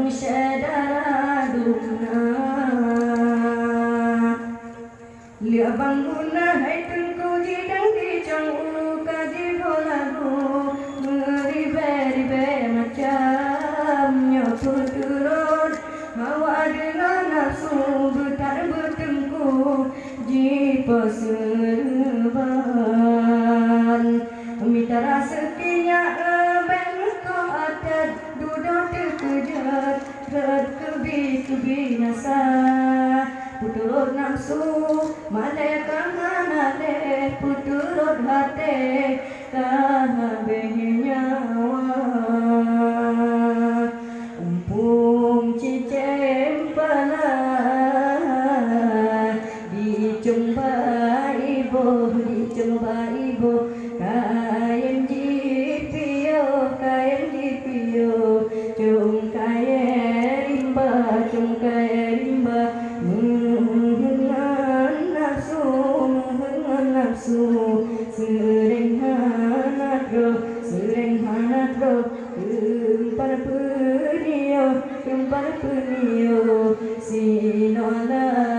syadara dumna lia bangguna hai tungku jidang di trong uka di bolagu ribe macam nyotu turun hawa dengan nafsu bertar bertengku jipa serban minta rezekinya bengko adat duduk terkejut kebinasa puturut nafsu malaikat manade puturut hati kabeh nyawa umpung cicem pala dijumpai ibu kain jipio cung kain rimba mengenal nafsu sering hanat roh kempar penio sinola